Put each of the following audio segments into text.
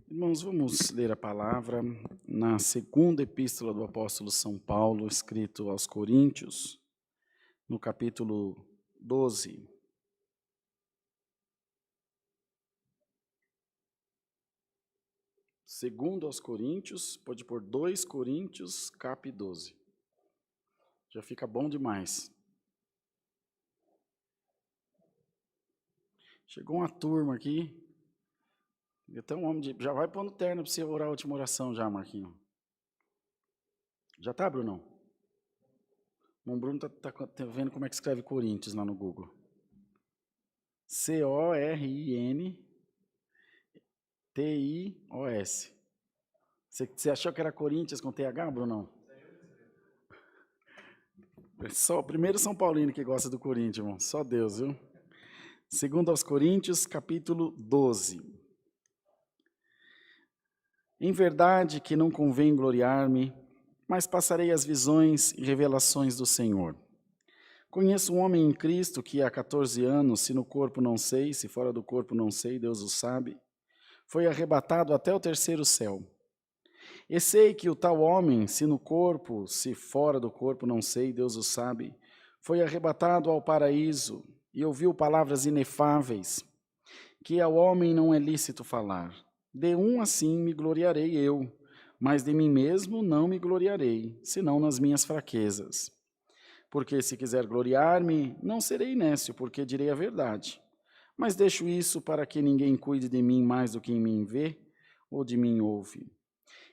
Irmãos, vamos ler a palavra na segunda epístola do apóstolo São Paulo, escrito aos Coríntios, no capítulo 12. Segundo aos Coríntios, pode pôr 2 Coríntios, cap 12. Já fica bom demais. Chegou uma turma aqui. Até um homem já vai pondo terno para você orar a última oração já, Marquinho. Já tá, Brunão? O Bruno tá vendo como é que escreve Coríntios lá no Google. Corinthios. Você achou que era Corinthians com TH, Brunão? Só o primeiro São Paulino que gosta do Corinthians, irmão. Só Deus, viu? Segundo aos Coríntios, capítulo 12. Em verdade que não convém gloriar-me, mas passarei as visões e revelações do Senhor. Conheço um homem em Cristo que há 14 anos, se no corpo não sei, se fora do corpo não sei, Deus o sabe, foi arrebatado até o terceiro céu. E sei que o tal homem, se no corpo, se fora do corpo não sei, Deus o sabe, foi arrebatado ao paraíso e ouviu palavras inefáveis, que ao homem não é lícito falar. De um assim me gloriarei eu, mas de mim mesmo não me gloriarei, senão nas minhas fraquezas. Porque se quiser gloriar-me, não serei nécio, porque direi a verdade. Mas deixo isso para que ninguém cuide de mim mais do que em mim vê ou de mim ouve.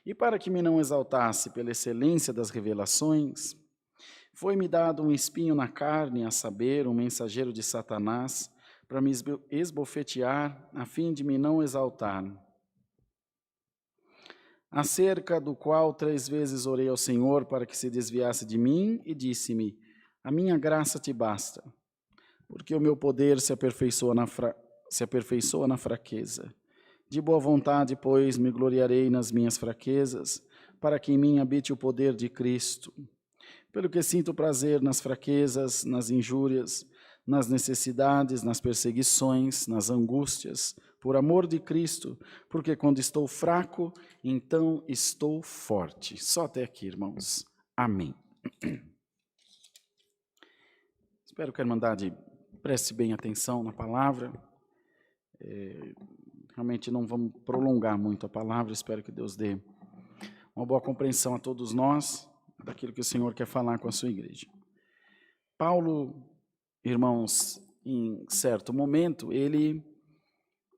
E para que me não exaltasse pela excelência das revelações, foi-me dado um espinho na carne, a saber, um mensageiro de Satanás, para me esbofetear, a fim de me não exaltar. Acerca do qual 3 vezes orei ao Senhor para que se desviasse de mim, e disse-me: a minha graça te basta, porque o meu poder se aperfeiçoa na fraqueza. De boa vontade, pois, me gloriarei nas minhas fraquezas, para que em mim habite o poder de Cristo. Pelo que sinto prazer nas fraquezas, nas injúrias, nas necessidades, nas perseguições, nas angústias, por amor de Cristo, porque quando estou fraco, então estou forte. Só até aqui, irmãos. Amém. Espero que a Irmandade preste bem atenção na palavra. Realmente não vamos prolongar muito a palavra, espero que Deus dê uma boa compreensão a todos nós daquilo que o Senhor quer falar com a sua igreja. Paulo, irmãos, em certo momento, ele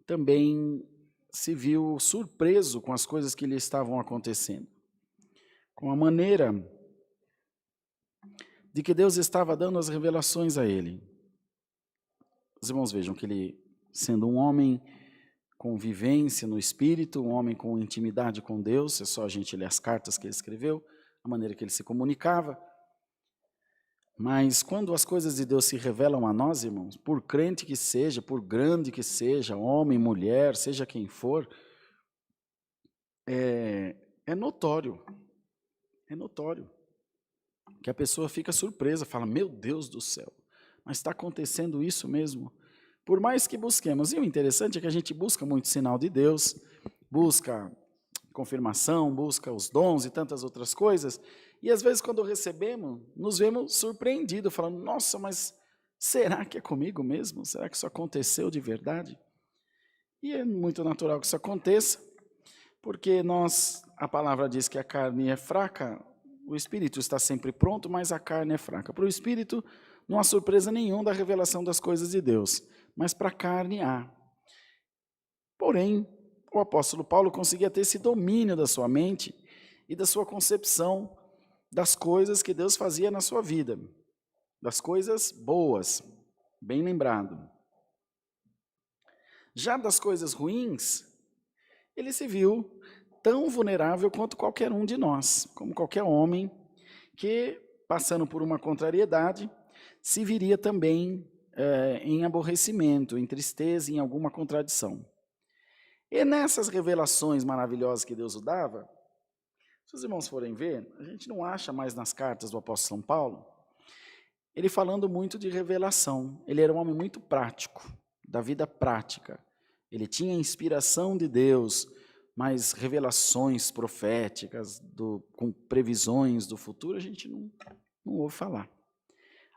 também se viu surpreso com as coisas que lhe estavam acontecendo, com a maneira de que Deus estava dando as revelações a ele. Os irmãos vejam que ele, sendo um homem com vivência no Espírito, um homem com intimidade com Deus, é só a gente ler as cartas que ele escreveu, a maneira que ele se comunicava. Mas quando as coisas de Deus se revelam a nós, irmãos, por crente que seja, por grande que seja, homem, mulher, seja quem for, é notório que a pessoa fica surpresa, fala: meu Deus do céu, mas está acontecendo isso mesmo? Por mais que busquemos, e o interessante é que a gente busca muito sinal de Deus, busca confirmação, busca os dons e tantas outras coisas, e às vezes quando recebemos, nos vemos surpreendidos, falando: nossa, mas será que é comigo mesmo? Será que isso aconteceu de verdade? E é muito natural que isso aconteça, porque a palavra diz que a carne é fraca, o espírito está sempre pronto, mas a carne é fraca. Para o espírito não há surpresa nenhuma da revelação das coisas de Deus, mas para a carne há. Porém, o apóstolo Paulo conseguia ter esse domínio da sua mente e da sua concepção das coisas que Deus fazia na sua vida, das coisas boas, bem lembrado. Já das coisas ruins, ele se viu tão vulnerável quanto qualquer um de nós, como qualquer homem que, passando por uma contrariedade, se viria também em aborrecimento, em tristeza, em alguma contradição. E nessas revelações maravilhosas que Deus o dava, se os irmãos forem ver, a gente não acha mais nas cartas do apóstolo São Paulo, ele falando muito de revelação. Ele era um homem muito prático, da vida prática. Ele tinha a inspiração de Deus mas revelações proféticas, com previsões do futuro, a gente não ouve falar.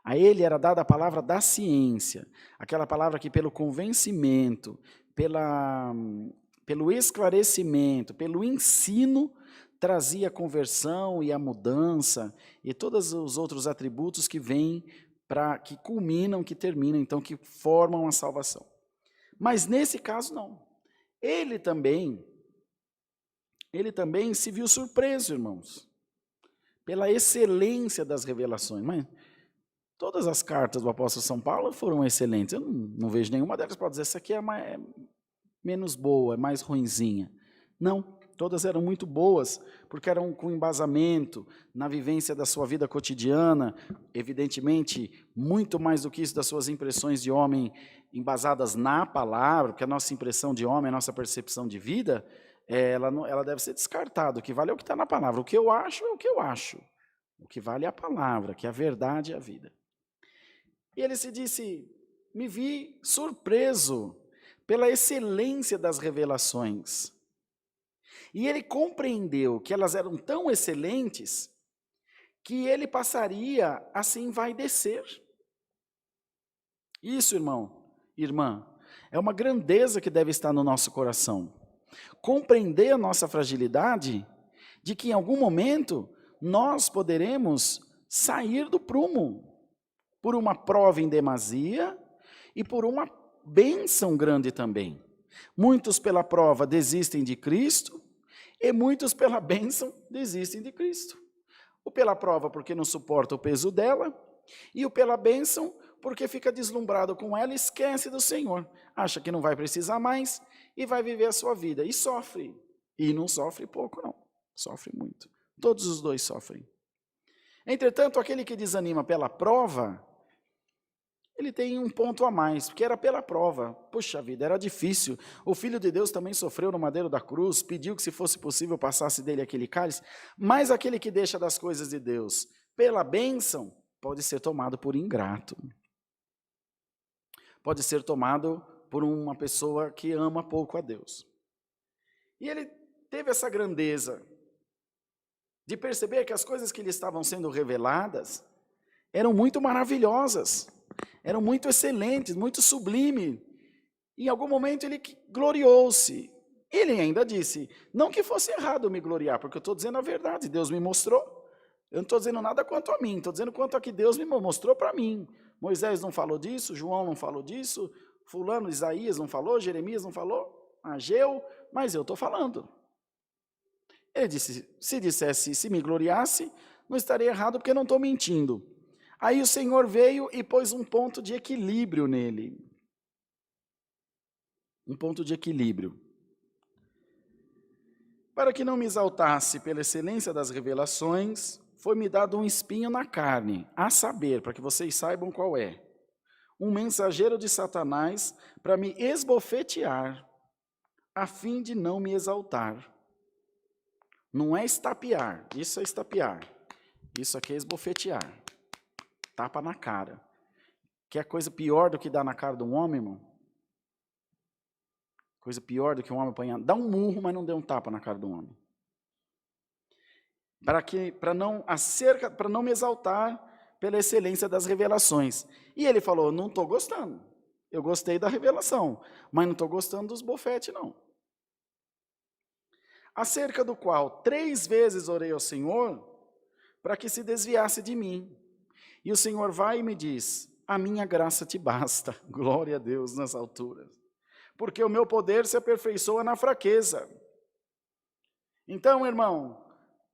A ele era dada a palavra da ciência, aquela palavra que pelo convencimento, pelo esclarecimento, pelo ensino, trazia a conversão e a mudança e todos os outros atributos que vêm que culminam, que terminam, então que formam a salvação. Mas nesse caso não. Ele também se viu surpreso, irmãos, pela excelência das revelações. Mas todas as cartas do apóstolo São Paulo foram excelentes. Eu não vejo nenhuma delas para dizer essa aqui é menos boa, é mais ruinzinha. Não, todas eram muito boas, porque eram com embasamento na vivência da sua vida cotidiana, evidentemente, muito mais do que isso das suas impressões de homem embasadas na palavra, porque a nossa impressão de homem, a nossa percepção de vida, ela deve ser descartada. O que vale é o que está na palavra. O que eu acho é o que eu acho. O que vale é a palavra, que é a verdade e a vida. E ele se disse, me vi surpreso pela excelência das revelações. E ele compreendeu que elas eram tão excelentes que ele passaria a se envaidecer. Isso, irmão, irmã, é uma grandeza que deve estar no nosso coração. Compreender a nossa fragilidade, de que em algum momento nós poderemos sair do prumo, por uma prova em demasia e por uma bênção grande também. Muitos pela prova desistem de Cristo e muitos pela bênção desistem de Cristo. O pela prova porque não suporta o peso dela e o pela bênção porque fica deslumbrado com ela e esquece do Senhor. Acha que não vai precisar mais e vai viver a sua vida e sofre. E não sofre pouco não, sofre muito. Todos os dois sofrem. Entretanto, aquele que desanima pela prova, ele tem um ponto a mais, porque era pela prova. Puxa vida, era difícil. O Filho de Deus também sofreu no madeiro da cruz, pediu que se fosse possível passasse dele aquele cálice, mas aquele que deixa das coisas de Deus pela bênção, pode ser tomado por ingrato. Pode ser tomado por uma pessoa que ama pouco a Deus. E ele teve essa grandeza de perceber que as coisas que lhe estavam sendo reveladas eram muito maravilhosas, eram muito excelentes, muito sublimes. Em algum momento ele gloriou-se. Ele ainda disse, não que fosse errado eu me gloriar, porque eu estou dizendo a verdade, Deus me mostrou. Eu não estou dizendo nada quanto a mim, estou dizendo quanto a que Deus me mostrou para mim. Moisés não falou disso, João não falou disso, fulano, Isaías não falou, Jeremias não falou, Ageu, mas eu estou falando. Ele disse, se me gloriasse, não estaria errado porque eu não estou mentindo. Aí o Senhor veio e pôs um ponto de equilíbrio nele. Um ponto de equilíbrio. Para que não me exaltasse pela excelência das revelações, foi-me dado um espinho na carne, a saber, para que vocês saibam qual é. Um mensageiro de Satanás para me esbofetear, a fim de não me exaltar. Não é estapear, isso é estapear. Isso aqui é esbofetear. Tapa na cara. Quer coisa pior do que dar na cara de um homem, irmão? Coisa pior do que um homem apanhar. Dá um murro, mas não dê um tapa na cara de um homem. Para não me exaltar pela excelência das revelações. E ele falou, não estou gostando. Eu gostei da revelação, mas não estou gostando dos bofetes, não. Acerca do qual 3 vezes orei ao Senhor para que se desviasse de mim. E o Senhor vai e me diz, a minha graça te basta, glória a Deus nas alturas, porque o meu poder se aperfeiçoa na fraqueza. Então, irmão,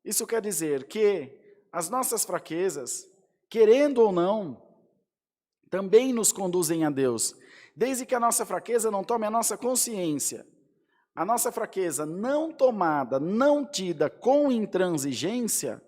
isso quer dizer que as nossas fraquezas, querendo ou não, também nos conduzem a Deus, desde que a nossa fraqueza não tome a nossa consciência. A nossa fraqueza não tomada, não tida com intransigência,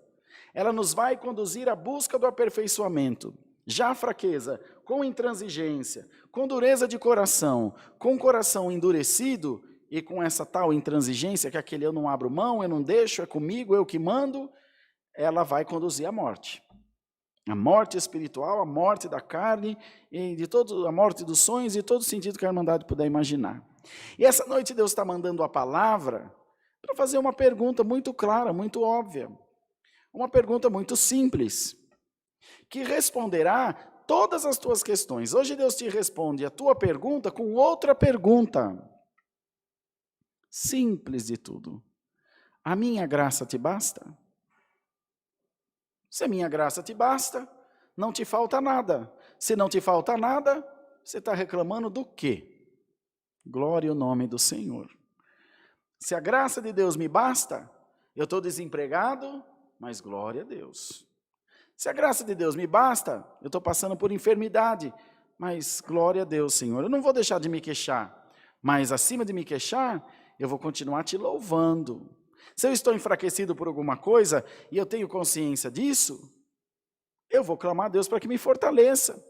ela nos vai conduzir à busca do aperfeiçoamento. Já a fraqueza, com intransigência, com dureza de coração, com coração endurecido, e com essa tal intransigência, que aquele eu não abro mão, eu não deixo, é comigo, eu que mando, ela vai conduzir à morte. A morte espiritual, a morte da carne, e a morte dos sonhos e todo o sentido que a Irmandade puder imaginar. E essa noite Deus está mandando a palavra para fazer uma pergunta muito clara, muito óbvia. Uma pergunta muito simples, que responderá todas as tuas questões. Hoje Deus te responde a tua pergunta com outra pergunta. Simples de tudo. A minha graça te basta? Se a minha graça te basta, não te falta nada. Se não te falta nada, você está reclamando do quê? Glória ao nome do Senhor. Se a graça de Deus me basta, eu estou desempregado, mas glória a Deus. Se a graça de Deus me basta, eu estou passando por enfermidade, mas glória a Deus, Senhor. Eu não vou deixar de me queixar, mas acima de me queixar, eu vou continuar te louvando. Se eu estou enfraquecido por alguma coisa e eu tenho consciência disso, eu vou clamar a Deus para que me fortaleça.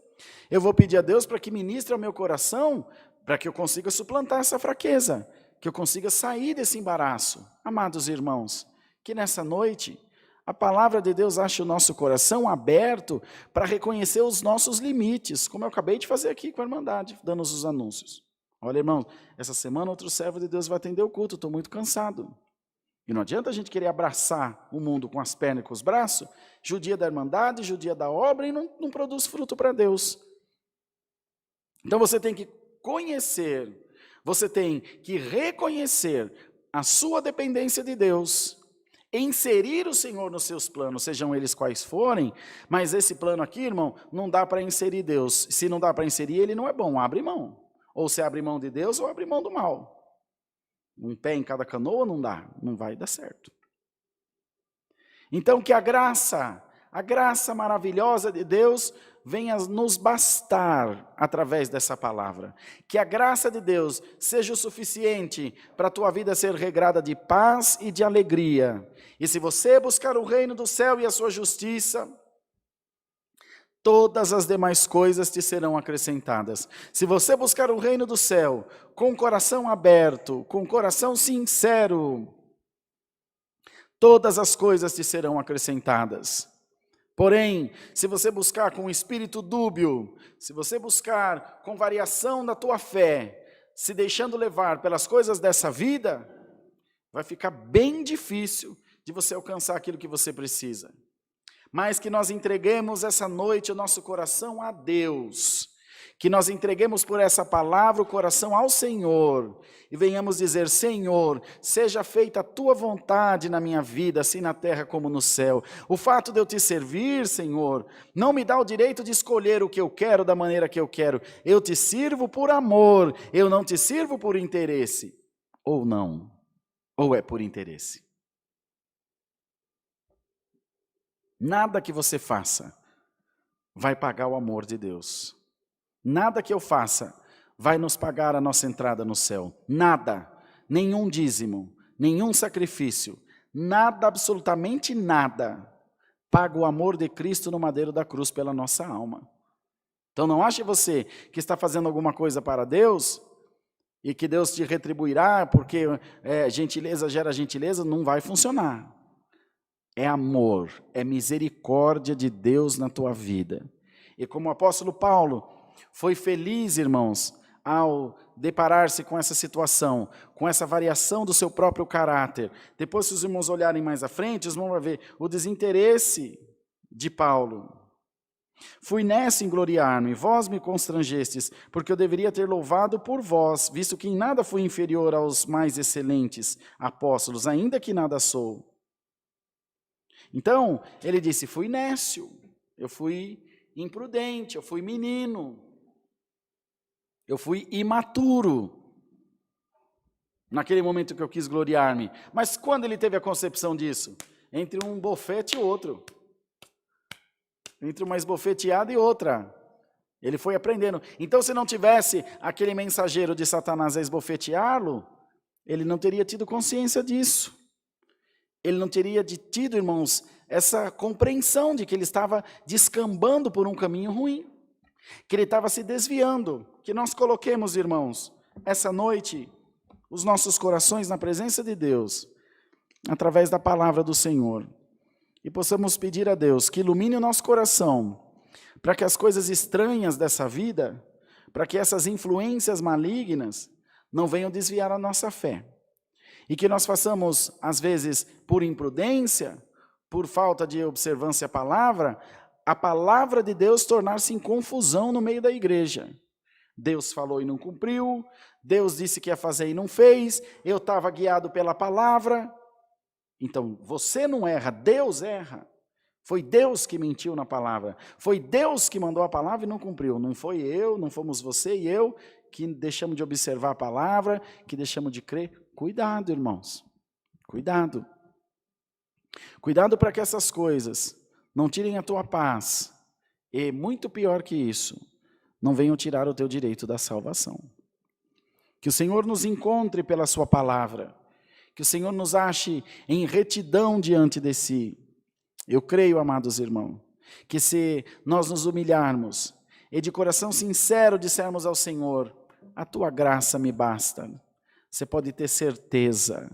Eu vou pedir a Deus para que ministre ao meu coração, para que eu consiga suplantar essa fraqueza, que eu consiga sair desse embaraço. Amados irmãos, que nessa noite a palavra de Deus ache o nosso coração aberto para reconhecer os nossos limites, como eu acabei de fazer aqui com a Irmandade, dando os anúncios. Olha, irmão, essa semana outro servo de Deus vai atender o culto, estou muito cansado. E não adianta a gente querer abraçar o mundo com as pernas e com os braços, judia da Irmandade, judia da obra e não produz fruto para Deus. Então você tem que conhecer, você tem que reconhecer a sua dependência de Deus, inserir o Senhor nos seus planos, sejam eles quais forem, mas esse plano aqui, irmão, não dá para inserir Deus. Se não dá para inserir, ele não é bom, abre mão. Ou você abre mão de Deus ou abre mão do mal. Um pé em cada canoa não dá, não vai dar certo. Então que a graça maravilhosa de Deus venha nos bastar através dessa palavra. Que a graça de Deus seja o suficiente para a tua vida ser regrada de paz e de alegria. E se você buscar o reino do céu e a sua justiça, todas as demais coisas te serão acrescentadas. Se você buscar o reino do céu com o coração aberto, com o coração sincero, todas as coisas te serão acrescentadas. Porém, se você buscar com espírito dúbio, se você buscar com variação da tua fé, se deixando levar pelas coisas dessa vida, vai ficar bem difícil de você alcançar aquilo que você precisa. Mas que nós entreguemos essa noite o nosso coração a Deus, que nós entreguemos por essa palavra o coração ao Senhor, e venhamos dizer: Senhor, seja feita a tua vontade na minha vida, assim na terra como no céu. O fato de eu te servir, Senhor, não me dá o direito de escolher o que eu quero da maneira que eu quero. Eu te sirvo por amor, eu não te sirvo por interesse. Ou não, ou é por interesse. Nada que você faça vai pagar o amor de Deus. Nada que eu faça vai nos pagar a nossa entrada no céu. Nada, nenhum dízimo, nenhum sacrifício, nada, absolutamente nada, paga o amor de Cristo no madeiro da cruz pela nossa alma. Então não ache você que está fazendo alguma coisa para Deus e que Deus te retribuirá porque gentileza gera gentileza, não vai funcionar. É amor, é misericórdia de Deus na tua vida. E como o apóstolo Paulo foi feliz, irmãos, ao deparar-se com essa situação, com essa variação do seu próprio caráter. Depois, se os irmãos olharem mais à frente, os irmãos vão ver o desinteresse de Paulo. Fui nessa engloriar-me, vós me constrangestes, porque eu deveria ter louvado por vós, visto que em nada fui inferior aos mais excelentes apóstolos, ainda que nada sou. Então, ele disse: fui nécio, eu fui imprudente, eu fui menino, eu fui imaturo, naquele momento que eu quis gloriar-me. Mas quando ele teve a concepção disso? Entre um bofete e outro, entre uma esbofeteada e outra, ele foi aprendendo. Então, se não tivesse aquele mensageiro de Satanás a esbofeteá-lo, ele não teria tido consciência disso. Ele não teria tido, irmãos, essa compreensão de que ele estava descambando por um caminho ruim, que ele estava se desviando. Que nós coloquemos, irmãos, essa noite, os nossos corações na presença de Deus, através da palavra do Senhor, e possamos pedir a Deus que ilumine o nosso coração, para que as coisas estranhas dessa vida, para que essas influências malignas não venham desviar a nossa fé. e que nós façamos, às vezes, por imprudência, por falta de observância à palavra, a palavra de Deus tornar-se em confusão no meio da igreja. Deus falou e não cumpriu, Deus disse que ia fazer e não fez, eu estava guiado pela palavra. Então, você não erra, Deus erra. Foi Deus que mentiu na palavra, foi Deus que mandou a palavra e não cumpriu. Não foi eu, não fomos você e eu que deixamos de observar a palavra, que deixamos de crer. Cuidado, irmãos, cuidado. Cuidado para que essas coisas não tirem a tua paz. E muito pior que isso, não venham tirar o teu direito da salvação. Que o Senhor nos encontre pela sua palavra. Que o Senhor nos ache em retidão diante de si. Eu creio, amados irmãos, que se nós nos humilharmos e de coração sincero dissermos ao Senhor, a tua graça me basta, você pode ter certeza,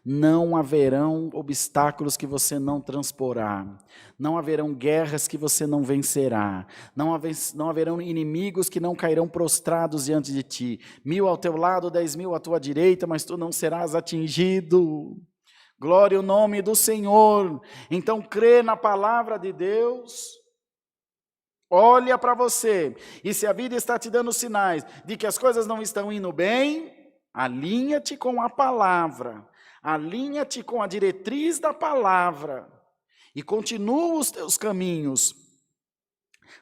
não haverão obstáculos que você não transporá, não haverão guerras que você não vencerá, não haverão inimigos que não cairão prostrados diante de ti, 1000 ao teu lado, 10.000 à tua direita, mas tu não serás atingido. Glória ao nome do Senhor. Então crê na palavra de Deus, olha para você, e se a vida está te dando sinais de que as coisas não estão indo bem, alinha-te com a palavra, alinha-te com a diretriz da palavra, e continua os teus caminhos,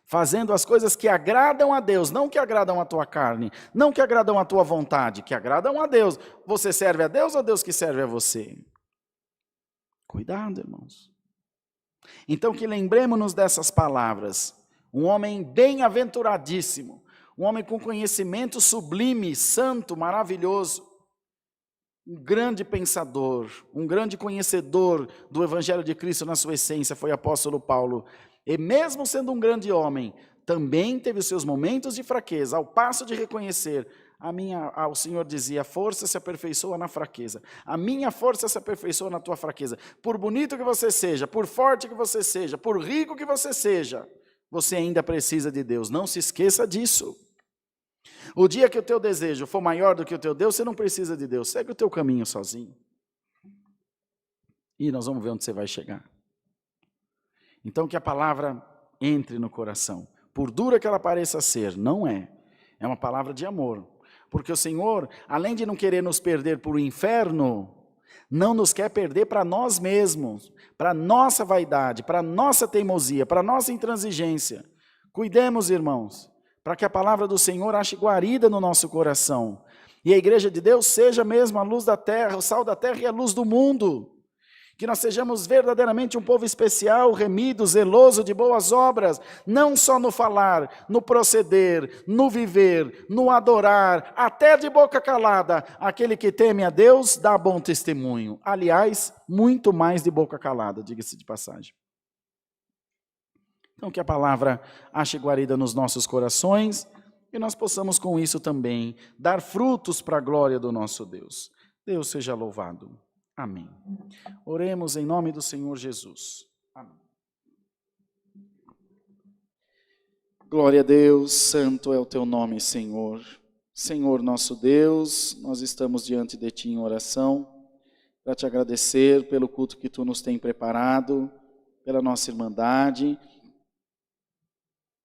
fazendo as coisas que agradam a Deus, não que agradam a tua carne, não que agradam a tua vontade, que agradam a Deus. Você serve a Deus ou Deus que serve a você? Cuidado, irmãos. Então que lembremos-nos dessas palavras. Um homem bem-aventuradíssimo, um homem com conhecimento sublime, santo, maravilhoso, um grande pensador, um grande conhecedor do Evangelho de Cristo na sua essência, foi o apóstolo Paulo. E mesmo sendo um grande homem, também teve os seus momentos de fraqueza, ao passo de reconhecer, o Senhor dizia, a força se aperfeiçoa na fraqueza. A minha força se aperfeiçoa na tua fraqueza. Por bonito que você seja, por forte que você seja, por rico que você seja, você ainda precisa de Deus. Não se esqueça disso. O dia que o teu desejo for maior do que o teu Deus, você não precisa de Deus. Segue o teu caminho sozinho. E nós vamos ver onde você vai chegar. Então que a palavra entre no coração. Por dura que ela pareça ser, não é. É uma palavra de amor. Porque o Senhor, além de não querer nos perder para o inferno, não nos quer perder para nós mesmos, para a nossa vaidade, para a nossa teimosia, para a nossa intransigência. Cuidemos, irmãos, para que a palavra do Senhor ache guarida no nosso coração. E a igreja de Deus seja mesmo a luz da terra, o sal da terra e a luz do mundo. Que nós sejamos verdadeiramente um povo especial, remido, zeloso de boas obras, não só no falar, no proceder, no viver, no adorar, até de boca calada. Aquele que teme a Deus dá bom testemunho. Aliás, muito mais de boca calada, diga-se de passagem. Então que a palavra ache guarida nos nossos corações e nós possamos com isso também dar frutos para a glória do nosso Deus. Deus seja louvado. Amém. Oremos em nome do Senhor Jesus. Amém. Glória a Deus, santo é o teu nome, Senhor. Senhor nosso Deus, nós estamos diante de ti em oração, para te agradecer pelo culto que tu nos tem preparado, pela nossa irmandade,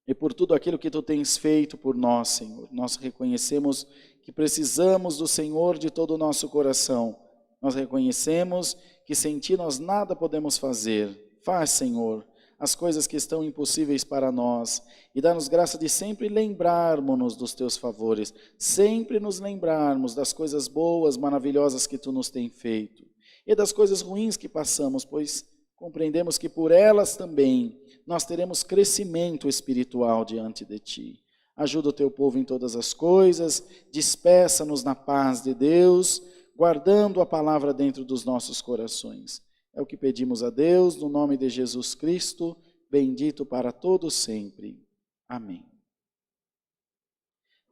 e por tudo aquilo que tu tens feito por nós, Senhor. Nós reconhecemos que precisamos do Senhor de todo o nosso coração. Nós reconhecemos que sem ti nós nada podemos fazer. Faz, Senhor, as coisas que estão impossíveis para nós e dá-nos graça de sempre lembrarmos-nos dos teus favores, sempre nos lembrarmos das coisas boas, maravilhosas que tu nos tem feito e das coisas ruins que passamos, pois compreendemos que por elas também nós teremos crescimento espiritual diante de ti. Ajuda o teu povo em todas as coisas, despeça-nos na paz de Deus, guardando a palavra dentro dos nossos corações. É o que pedimos a Deus, no nome de Jesus Cristo, bendito para todos sempre. Amém.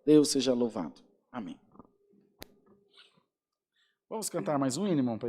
Deus seja louvado. Amém. Vamos cantar mais um hino, irmão, para